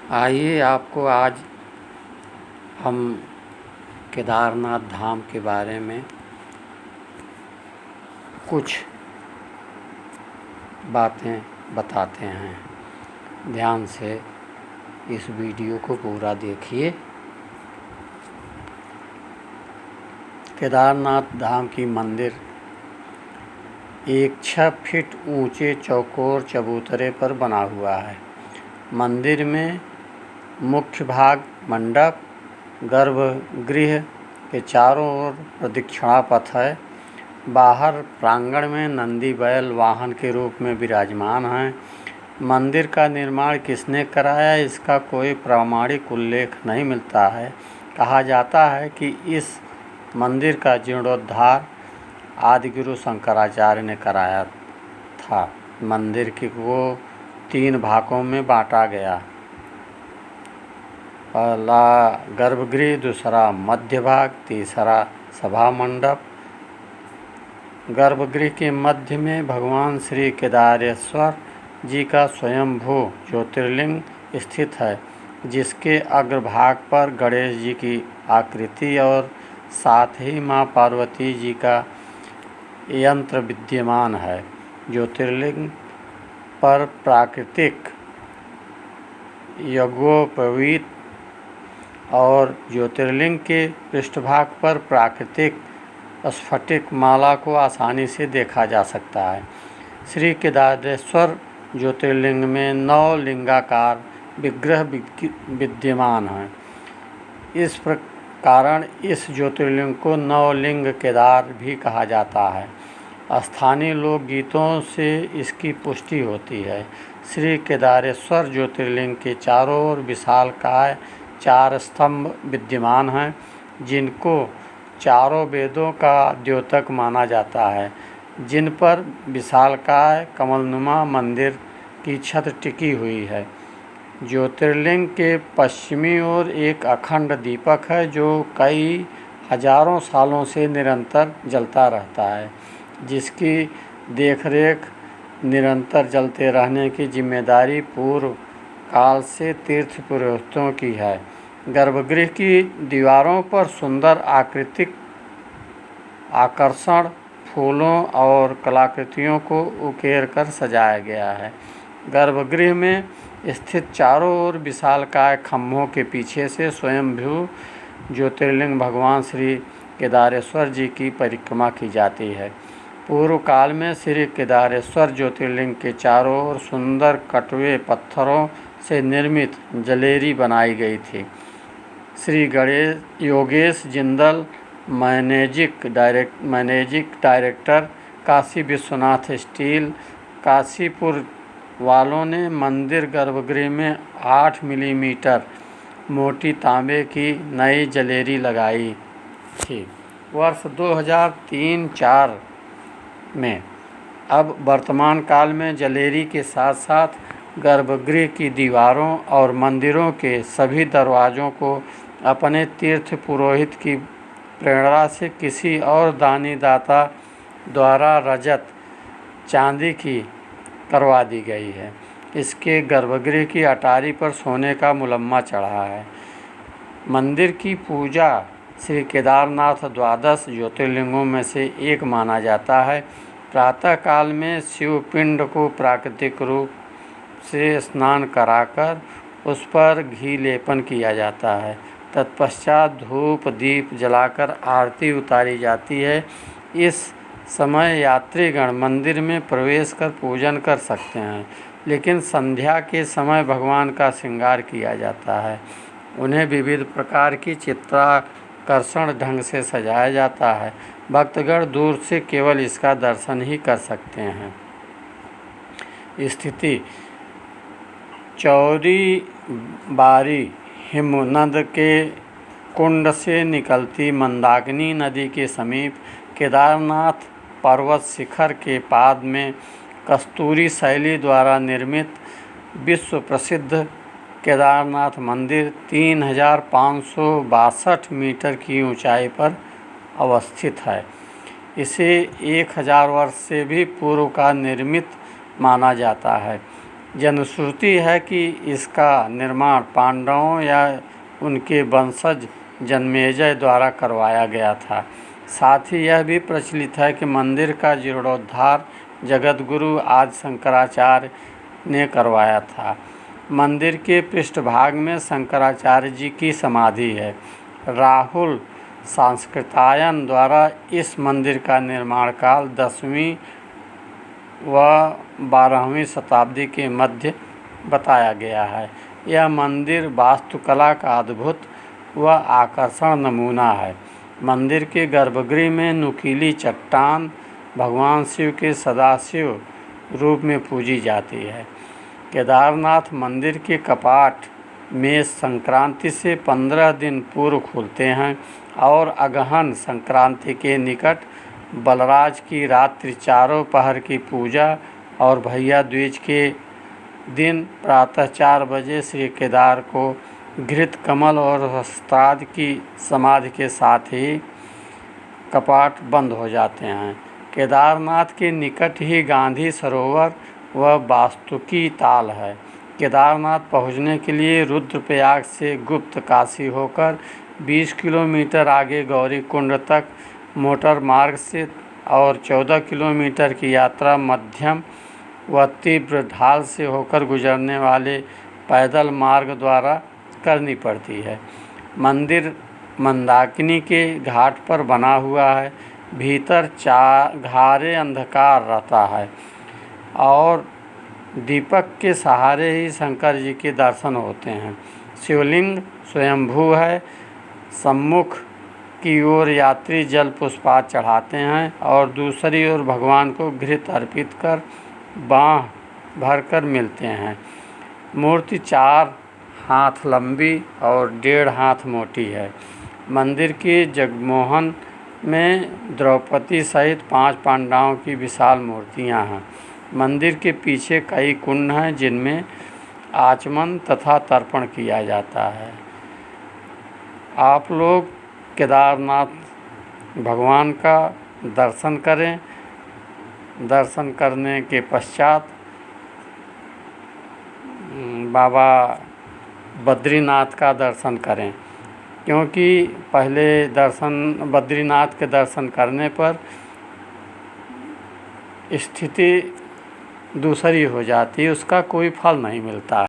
आइए आपको आज हम केदारनाथ धाम के बारे में कुछ बातें बताते हैं। ध्यान से इस वीडियो को पूरा देखिए। केदारनाथ धाम की मंदिर एक 6 फीट ऊंचे चौकोर चबूतरे पर बना हुआ है। मंदिर में मुख्य भाग मंडप, गर्भगृह के चारों ओर प्रदक्षिणा पथ है। बाहर प्रांगण में नंदी बैल वाहन के रूप में विराजमान हैं। मंदिर का निर्माण किसने कराया, इसका कोई प्रामाणिक उल्लेख नहीं मिलता है। कहा जाता है कि इस मंदिर का जीर्णोद्धार आदिगुरु शंकराचार्य ने कराया था। मंदिर को 3 भागों में बांटा गया। पहला गर्भगृह, दूसरा मध्य भाग, तीसरा सभा मंडप। गर्भगृह के मध्य में भगवान श्री केदारेश्वर जी का स्वयंभू ज्योतिर्लिंग स्थित है, जिसके अग्रभाग पर गणेश जी की आकृति और साथ ही मां पार्वती जी का यंत्र विद्यमान है। ज्योतिर्लिंग पर प्राकृतिक यज्ञोपवीत और ज्योतिर्लिंग के पृष्ठभाग पर प्राकृतिक स्फटिक माला को आसानी से देखा जा सकता है। श्री केदारेश्वर ज्योतिर्लिंग में 9 लिंगाकार विग्रह विद्यमान हैं। इस कारण इस ज्योतिर्लिंग को नवलिंग केदार भी कहा जाता है। स्थानीय लोकगीतों से इसकी पुष्टि होती है। श्री केदारेश्वर ज्योतिर्लिंग के चारों ओर विशालकाय 4 स्तंभ विद्यमान हैं, जिनको चारों वेदों का द्योतक माना जाता है, जिन पर विशालकाय कमलनुमा मंदिर की छत टिकी हुई है। ज्योतिर्लिंग के पश्चिमी ओर एक अखंड दीपक है, जो कई हजारों सालों से निरंतर जलता रहता है, जिसकी देखरेख निरंतर जलते रहने की जिम्मेदारी पूर्व काल से तीर्थ पुरोहितों की है। गर्भगृह की दीवारों पर सुंदर आकृतिक आकर्षण फूलों और कलाकृतियों को उकेर कर सजाया गया है। गर्भगृह में स्थित चारों ओर विशालकाय खम्भों के पीछे से स्वयंभू ज्योतिर्लिंग भगवान श्री केदारेश्वर जी की परिक्रमा की जाती है। पूर्व काल में श्री केदारेश्वर ज्योतिर्लिंग के चारों ओर सुंदर कटवे पत्थरों से निर्मित जलेरी बनाई गई थी। Shri Yogesh Jindal, managing director, Kashi Vishwanath steel, Kashipur वालों ने मंदिर गर्भगृह में 8 मिलीमीटर मोटी तांबे की नई जलेरी लगाई थी वर्ष 2003-04 में। अब वर्तमान काल में जलेरी के साथ साथ गर्भगृह की दीवारों और मंदिरों के सभी दरवाज़ों को अपने तीर्थ पुरोहित की प्रेरणा से किसी और दानी दाता द्वारा रजत चांदी की करवा दी गई है। इसके गर्भगृह की अटारी पर सोने का मुलम्मा चढ़ा है। मंदिर की पूजा श्री केदारनाथ द्वादश ज्योतिर्लिंगों में से एक माना जाता है। प्रातः काल में शिवपिंड को प्राकृतिक रूप से स्नान कराकर उस पर घी लेपन किया जाता है। तत्पश्चात धूप दीप जलाकर आरती उतारी जाती है। इस समय यात्रीगण मंदिर में प्रवेश कर पूजन कर सकते हैं, लेकिन संध्या के समय भगवान का श्रृंगार किया जाता है। उन्हें विविध प्रकार की चित्राकर्षण ढंग से सजाया जाता है। भक्तगण दूर से केवल इसका दर्शन ही कर सकते हैं। स्थिति चौरी बारी हिमनद के कुंड से निकलती मंदाकिनी नदी के समीप केदारनाथ पर्वत शिखर के पाद में कस्तूरी शैली द्वारा निर्मित विश्व प्रसिद्ध केदारनाथ मंदिर 3562 मीटर की ऊंचाई पर अवस्थित है। इसे 1000 वर्ष से भी पूर्व का निर्मित माना जाता है। जनश्रुति है कि इसका निर्माण पांडवों या उनके वंशज जन्मेजय द्वारा करवाया गया था। साथ ही यह भी प्रचलित है कि मंदिर का जीर्णोद्धार जगतगुरु आदि शंकराचार्य ने करवाया था। मंदिर के पृष्ठभाग में शंकराचार्य जी की समाधि है। राहुल सांस्कृतायन द्वारा इस मंदिर का निर्माण काल 10वीं व 12वीं शताब्दी के मध्य बताया गया है। यह मंदिर वास्तुकला का अद्भुत व आकर्षण नमूना है। मंदिर के गर्भगृह में नुकीली चट्टान भगवान शिव के सदाशिव रूप में पूजी जाती है। केदारनाथ मंदिर के कपाट मेष संक्रांति से 15 दिन पूर्व खुलते हैं और अगहन संक्रांति के निकट बलराज की रात्रि चारों पहर की पूजा और भैया दूज के दिन प्रातः 4 बजे श्री केदार को घृत कमल और वस्त्रादि की समाधि के साथ ही कपाट बंद हो जाते हैं। केदारनाथ के निकट ही गांधी सरोवर व वास्तुकी ताल है। केदारनाथ पहुंचने के लिए रुद्रप्रयाग से गुप्त काशी होकर 20 किलोमीटर आगे गौरीकुंड तक मोटर मार्ग से और 14 किलोमीटर की यात्रा मध्यम व तीव्र ढाल से होकर गुजरने वाले पैदल मार्ग द्वारा करनी पड़ती है। मंदिर मंदाकिनी के घाट पर बना हुआ है। भीतर घारे अंधकार रहता है और दीपक के सहारे ही शंकर जी के दर्शन होते हैं। शिवलिंग स्वयंभू है। सम्मुख की ओर यात्री जल पुष्पात चढ़ाते हैं और दूसरी ओर भगवान को घृत अर्पित कर बाँह भरकर मिलते हैं। मूर्ति 4 हाथ लंबी और 1.5 हाथ मोटी है। मंदिर के जगमोहन में द्रौपदी सहित 5 पांडवों की विशाल मूर्तियां हैं। मंदिर के पीछे कई कुंड हैं जिनमें आचमन तथा तर्पण किया जाता है। आप लोग केदारनाथ भगवान का दर्शन करें। दर्शन करने के पश्चात बाबा बद्रीनाथ का दर्शन करें, क्योंकि पहले बद्रीनाथ के दर्शन करने पर स्थिति दूसरी हो जाती है, उसका कोई फल नहीं मिलता है।